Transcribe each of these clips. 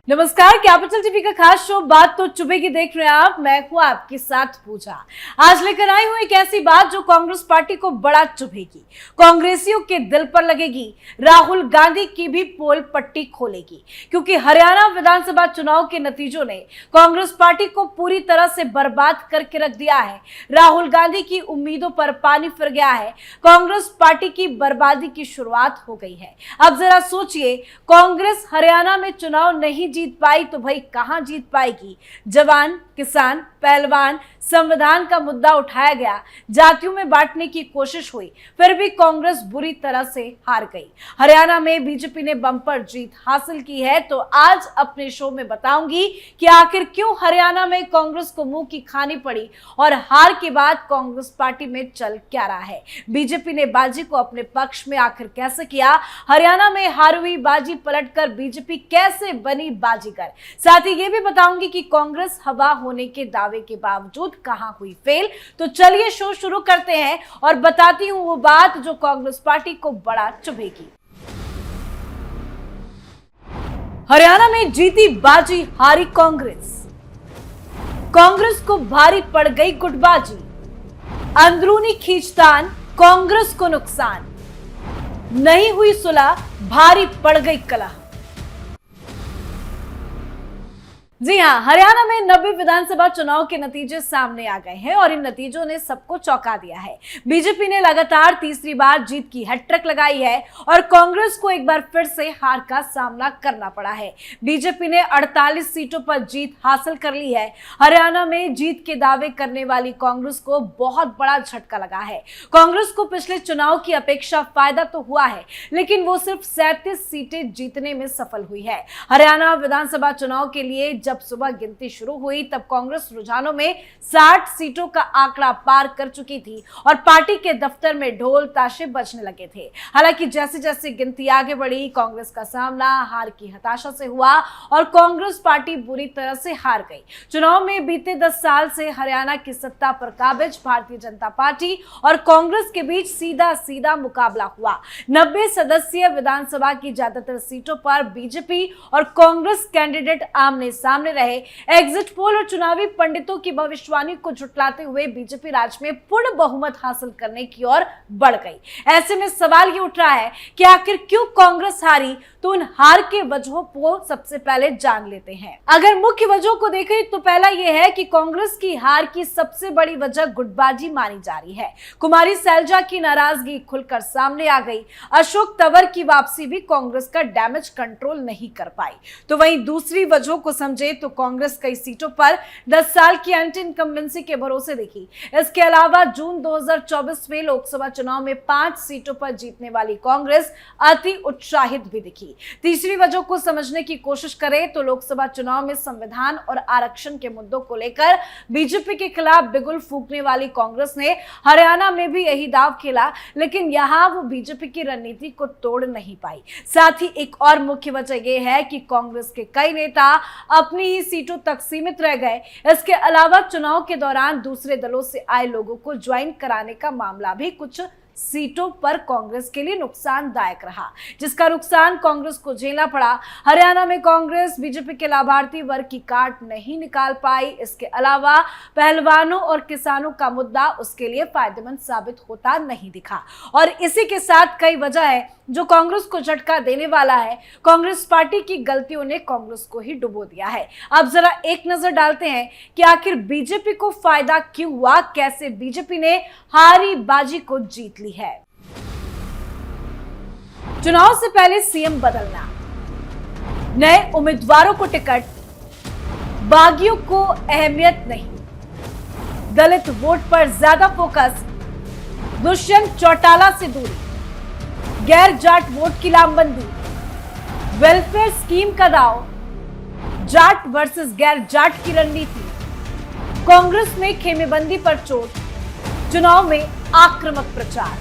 नमस्कार, capital TV का खास शो बात तो चुभेगी देख रहे हैं आप। मैं हूं आपके साथ पूजा। आज लेकर आई हूं एक ऐसी बात जो कांग्रेस पार्टी को बड़ा चुभेगी, कांग्रेसियों के दिल पर लगेगी, राहुल गांधी की भी पोल पट्टी खोलेगी। क्योंकि हरियाणा विधानसभा चुनाव के नतीजों ने कांग्रेस पार्टी को पूरी तरह से बर्बाद करके रख दिया है। राहुल गांधी की उम्मीदों पर पानी फिर गया है। कांग्रेस पार्टी की बर्बादी की शुरुआत हो गई है। अब जरा सोचिए, कांग्रेस हरियाणा में चुनाव नहीं जीत पाई तो भाई कहां जीत पाएगी। जवान, किसान, पहलवान, संविधान का मुद्दा उठाया गया, जातियों में बांटने की कोशिश हुई, फिर भी कांग्रेस बुरी तरह से हार गई। हरियाणा में बीजेपी ने बम्पर जीत हासिल की है। तो आज अपने शो में बताऊंगी कि आखिर क्यों हरियाणा में कांग्रेस को मुंह की खानी पड़ी और हार के बाद कांग्रेस पार्टी में चल क्या रहा है। बीजेपी ने बाजी को अपने पक्ष में आखिर कैसे किया, हरियाणा में हार हुई बाजी पलटकर बीजेपी कैसे बनी बाजीगर। साथ ही ये भी बताऊंगी कि कांग्रेस हवा होने के दावे के बावजूद कहां हुई फेल। तो चलिए शो शुरू करते हैं और बताती हूं वो बात जो कांग्रेस पार्टी को बड़ा चुभेगी। हरियाणा में जीती बाजी, हारी कांग्रेस। कांग्रेस को भारी पड़ गई गुटबाजी, अंदरूनी खींचतान, कांग्रेस को नुकसान, नहीं हुई सुलह, भारी पड़ गई कलह। जी हां, हरियाणा में 90 विधानसभा चुनाव के नतीजे सामने आ गए हैं और इन नतीजों ने सबको चौंका दिया है। बीजेपी ने लगातार तीसरी बार जीत की हैट्रिक लगाई है और कांग्रेस को एक बार फिर से हार का सामना करना पड़ा है। बीजेपी ने 48 सीटों पर जीत हासिल कर ली है। हरियाणा में जीत के दावे करने वाली कांग्रेस को बहुत बड़ा झटका लगा है। कांग्रेस को पिछले चुनाव की अपेक्षा फायदा तो हुआ है, लेकिन वो सिर्फ 37 सीटें जीतने में सफल हुई है। हरियाणा विधानसभा चुनाव के लिए जब सुबह गिनती शुरू हुई तब कांग्रेस रुझानों में 60 सीटों का आंकड़ा पार कर चुकी थी और पार्टी के दफ्तर में ढोल ताशे बजने लगे थे। हालांकि जैसे जैसे गिनती आगे बढ़ी, कांग्रेस का सामना हार की हताशा से हुआ और कांग्रेस पार्टी बुरी तरह से हार गई। चुनाव में बीते 10 साल से हरियाणा की सत्ता पर काबिज भारतीय जनता पार्टी और कांग्रेस के बीच सीधा सीधा मुकाबला हुआ। 90 सदस्यीय विधानसभा की ज्यादातर सीटों पर बीजेपी और कांग्रेस कैंडिडेट आमने सामने रहे। एग्जिट पोल और चुनावी पंडितों की भविष्यवाणी को झुटलाते हुए बीजेपी राज्य में पूर्ण बहुमत हासिल करने की ओर बढ़ गई। ऐसे में सवाल ये उठ रहा है कि आखिर क्यों कांग्रेस हारी। तो उन हार के वजहों को सबसे पहले जान लेते हैं। अगर मुख्य वजहों को देखें तो पहला यह है कि कांग्रेस की हार की सबसे बड़ी वजह गुटबाजी मानी जा रही है। कुमारी सैलजा की नाराजगी खुलकर सामने आ गई। अशोक तंवर की वापसी भी कांग्रेस का डैमेज कंट्रोल नहीं कर पाई। तो वहीं दूसरी वजहों को समझे तो कांग्रेस कई सीटों पर 10 साल की एंटी इनकम्बेंसी के भरोसे दिखी। इसके अलावा जून 2024 में लोकसभा चुनाव में 5 सीटों पर जीतने वाली कांग्रेस अति उत्साहित भी दिखी। तीसरी वजह को समझने की कोशिश करें तो लोकसभा चुनाव में संविधान और आरक्षण के मुद्दों को लेकर बीजेपी के खिलाफ बिगुल फूंकने वाली कांग्रेस ने हरियाणा में भी यही दांव खेला, लेकिन यहां वो बीजेपी की रणनीति को तोड़ नहीं पाई। साथ ही एक और मुख्य वजह यह है कि कांग्रेस के कई नेता अपनी ही सीटों तक सीमित रह गए। इसके अलावा चुनाव के दौरान दूसरे दलों से आए लोगों को ज्वाइन कराने का मामला भी कुछ सीटों पर कांग्रेस के लिए नुकसानदायक रहा, जिसका नुकसान कांग्रेस को झेलना पड़ा। हरियाणा में कांग्रेस बीजेपी के लाभार्थी वर्ग की काट नहीं निकाल पाई। इसके अलावा पहलवानों और किसानों का मुद्दा उसके लिए फायदेमंद साबित होता नहीं दिखा। और इसी के साथ कई वजह है जो कांग्रेस को झटका देने वाला है। कांग्रेस पार्टी की गलतियों ने कांग्रेस को ही डुबो दिया है। अब जरा एक नजर डालते हैं कि आखिर बीजेपी को फायदा क्यों हुआ, कैसे बीजेपी ने हारी बाजी को जीत ली है। चुनाव से पहले सीएम बदलना, नए उम्मीदवारों को टिकट, बागियों को अहमियत नहीं, दलित वोट पर ज्यादा फोकस, दुष्यंत चौटाला से दूरी, गैर जाट वोट की लामबंदी, वेलफेयर स्कीम का दाव, जाट वर्सेस गैर जाट की रणनीति, कांग्रेस में खेमेबंदी पर चोट, चुनाव में आक्रामक प्रचार।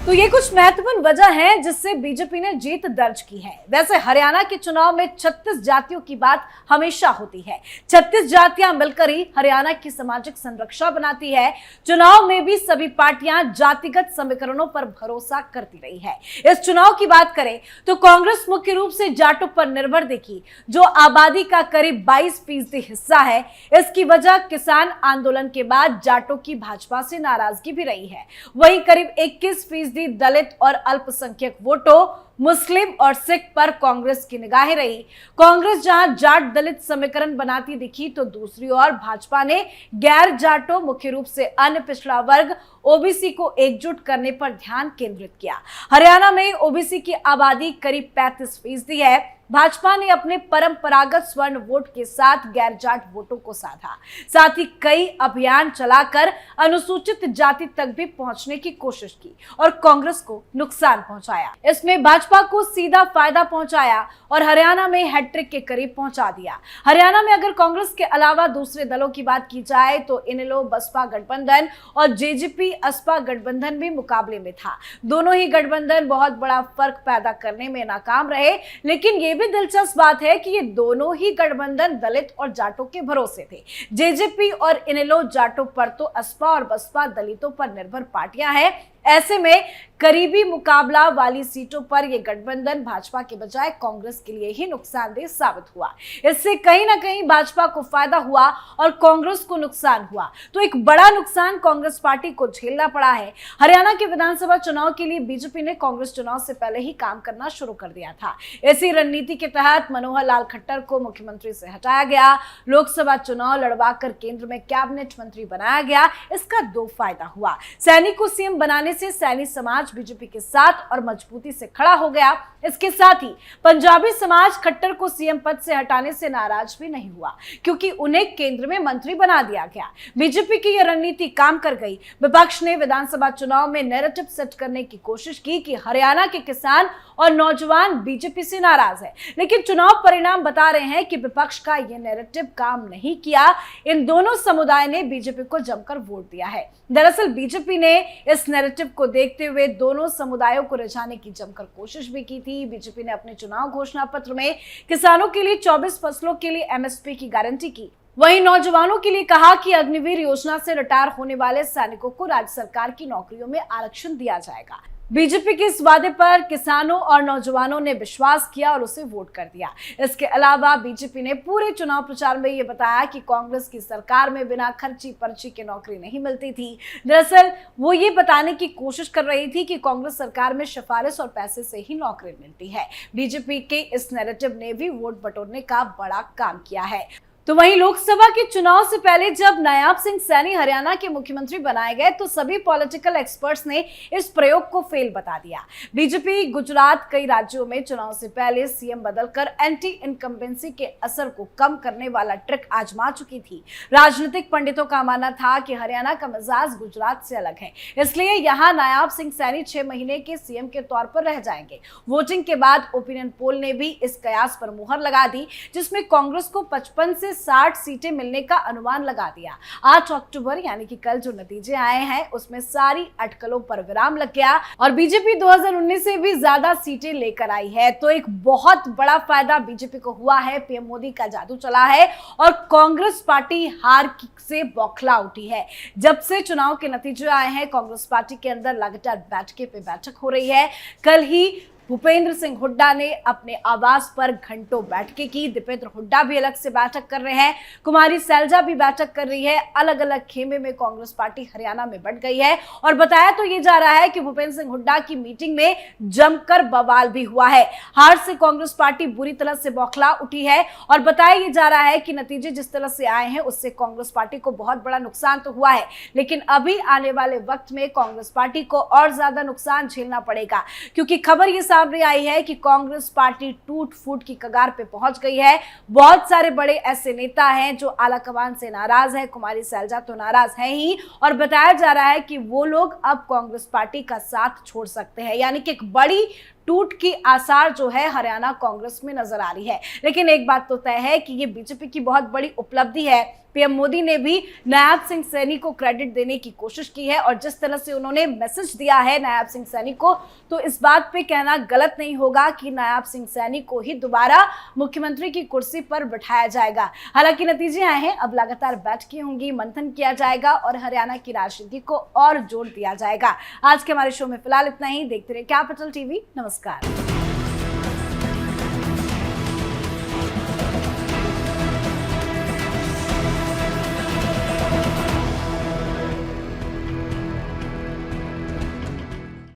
तो ये कुछ महत्वपूर्ण वजह है जिससे बीजेपी ने जीत दर्ज की है। वैसे हरियाणा के चुनाव में 36 जातियों की बात हमेशा होती है। 36 जातियां मिलकर ही हरियाणा की सामाजिक संरचना बनाती है। चुनाव में भी सभी पार्टियां जातिगत समीकरणों पर भरोसा करती रही है। इस चुनाव की बात करें तो कांग्रेस मुख्य रूप से जाटों पर निर्भर दिखी, जो आबादी का करीब 22% हिस्सा है। इसकी वजह किसान आंदोलन के बाद जाटों की भाजपा से नाराजगी भी रही है। वहीं करीब 21% दलित और अल्पसंख्यक वोटों, मुस्लिम और सिख पर कांग्रेस की निगाहें रही। कांग्रेस जहां जाट दलित समीकरण बनाती दिखी तो दूसरी ओर भाजपा ने गैर जाटों, मुख्य रूप से अन्य पिछड़ा वर्ग ओबीसी को एकजुट करने पर ध्यान केंद्रित किया। हरियाणा में ओबीसी की आबादी करीब 35% है। भाजपा ने अपने परंपरागत स्वर्ण वोट के साथ गैर जाट वोटों को साधा। साथ ही कई अभियान चलाकर अनुसूचित जाति तक भी पहुंचने की कोशिश की और कांग्रेस को नुकसान पहुंचाया। इसमें भाजपा को सीधा फायदा पहुंचाया और हरियाणा में हैट्रिक के करीब पहुंचा दिया। हरियाणा में अगर कांग्रेस के अलावा दूसरे दलों की बात की जाए तो इनेलो बसपा गठबंधन और जेजेपी असपा गठबंधन भी मुकाबले में था। दोनों ही गठबंधन बहुत बड़ा फर्क पैदा करने में नाकाम रहे, लेकिन ये भी दिलचस्प बात है कि ये दोनों ही गठबंधन दलित और जाटों के भरोसे थे। जेजेपी और इनेलो जाटों पर तो असपा और बसपा दलितों पर निर्भर पार्टियां हैं। ऐसे में करीबी मुकाबला वाली सीटों पर यह गठबंधन भाजपा के बजाय कांग्रेस के लिए ही नुकसानदेह साबित हुआ। इससे कहीं ना कहीं भाजपा को फायदा हुआ और कांग्रेस को नुकसान हुआ। तो एक बड़ा नुकसान कांग्रेस पार्टी को झेलना पड़ा है। हरियाणा के विधानसभा चुनाव के लिए बीजेपी ने कांग्रेस चुनाव से पहले ही काम करना शुरू कर दिया था। इसी रणनीति के तहत मनोहर लाल खट्टर को मुख्यमंत्री से हटाया गया, लोकसभा चुनाव लड़वाकर केंद्र में कैबिनेट मंत्री बनाया गया। इसका दो फायदा हुआ। सैनी को सीएम बनाने से सैनी समाज बीजेपी के साथ और मजबूती से खड़ा हो गया। इसके साथ ही पंजाबी समाज खट्टर को सीएम पद से हटाने से नाराज भी नहीं हुआ, क्योंकि उन्हें केंद्र में मंत्री बना दिया गया। बीजेपी की यह रणनीति काम कर गई। विपक्ष ने विधानसभा चुनाव में नैरेटिव सेट करने की कोशिश की कि हरियाणा के किसान और नौजवान बीजेपी से नाराज है, लेकिन चुनाव परिणाम बता रहे हैं कि विपक्ष का यह नैरेटिव काम नहीं किया। इन दोनों समुदाय ने बीजेपी को जमकर वोट दिया है। दरअसल बीजेपी ने इस नैरेटिव को देखते हुए दोनों समुदायों को रिझाने की जमकर कोशिश भी की थी। बीजेपी ने अपने चुनाव घोषणा पत्र में किसानों के लिए 24 फसलों के लिए एमएसपी की गारंटी की। वहीं नौजवानों के लिए कहा कि अग्निवीर योजना से रिटायर होने वाले सैनिकों को राज्य सरकार की नौकरियों में आरक्षण दिया जाएगा। बीजेपी के इस वादे पर किसानों और नौजवानों ने विश्वास किया और उसे वोट कर दिया। इसके अलावा बीजेपी ने पूरे चुनाव प्रचार में यह बताया कि कांग्रेस की सरकार में बिना खर्ची पर्ची के नौकरी नहीं मिलती थी। दरअसल वो ये बताने की कोशिश कर रही थी कि कांग्रेस सरकार में सिफारिश और पैसे से ही नौकरी मिलती है। बीजेपी के इस नैरेटिव ने भी वोट बटोरने का बड़ा काम किया है। तो वहीं लोकसभा के चुनाव से पहले जब नायाब सिंह सैनी हरियाणा के मुख्यमंत्री बनाए गए तो सभी पॉलिटिकल एक्सपर्ट्स ने इस प्रयोग को फेल बता दिया। बीजेपी गुजरात कई राज्यों में चुनाव से पहले सीएम बदलकर एंटी इनकम्बेंसी के असर को कम करने वाला ट्रिक आजमा चुकी थी। राजनीतिक पंडितों का मानना था कि हरियाणा का मिजाज गुजरात से अलग है, इसलिए यहाँ नायाब सिंह सैनी 6 महीने के सीएम के तौर पर रह जाएंगे। वोटिंग के बाद ओपिनियन पोल ने भी इस कयास पर मुहर लगा दी, जिसमें कांग्रेस को 55 से 60 सीटें मिलने का अनुमान लगा दिया। 8 अक्टूबर यानी कि कल जो नतीजे आए हैं उसमें सारी अटकलों पर विराम लग गया और बीजेपी 2019 से भी ज्यादा सीटें लेकर आई है। तो एक बहुत बड़ा फायदा बीजेपी को हुआ है। पीएम मोदी का जादू चला है और कांग्रेस पार्टी हार से बौखला उठी है। जब से चुनाव के नतीजे आए हैं कांग्रेस पार्टी के अंदर लगातार बैठक पे बैठक हो रही है। कल ही भूपेंद्र सिंह हुड्डा ने अपने आवास पर घंटों बैठकें की। दीपेंद्र हुड्डा भी अलग से बैठक कर रहे हैं, कुमारी सैलजा भी बैठक कर रही है। अलग अलग खेमे में कांग्रेस पार्टी हरियाणा में बढ़ गई है और बताया तो ये जा रहा है कि भूपेंद्र सिंह हुड्डा की मीटिंग में जमकर बवाल भी हुआ है। हार से कांग्रेस पार्टी बुरी तरह से बौखला उठी है और बताया ये जा रहा है कि नतीजे जिस तरह से आए हैं उससे कांग्रेस पार्टी को बहुत बड़ा नुकसान तो हुआ है, लेकिन अभी आने वाले वक्त में कांग्रेस पार्टी को और ज्यादा नुकसान झेलना पड़ेगा, क्योंकि खबर ये सामने आई है कि कांग्रेस पार्टी टूट फूट की कगार पे पहुंच गई है। बहुत सारे बड़े ऐसे नेता हैं जो आलाकमान से नाराज हैं। कुमारी सैलजा तो नाराज है ही और बताया जा रहा है कि वो लोग अब कांग्रेस पार्टी का साथ छोड़ सकते हैं, यानी कि एक बड़ी टूट की आसार जो है हरियाणा कांग्रेस में नजर आ रही है। लेकिन एक बात तो तय है कि ये बीजेपी की बहुत बड़ी उपलब्धि है। पीएम मोदी ने भी नायब सिंह सैनी को क्रेडिट देने की कोशिश की है और जिस तरह से उन्होंने मैसेज दिया है नायब सिंह सैनी को, तो इस बात पे कहना गलत नहीं होगा कि नायब सिंह सैनी को ही दोबारा मुख्यमंत्री की कुर्सी पर बिठाया जाएगा। हालांकि नतीजे आए हैं, अब लगातार बैठकें होंगी, मंथन किया जाएगा और हरियाणा की राजनीति को और जोर दिया जाएगा। आज के हमारे शो में फिलहाल इतना ही। देखते रहिए कैपिटल टीवी। नमस्कार।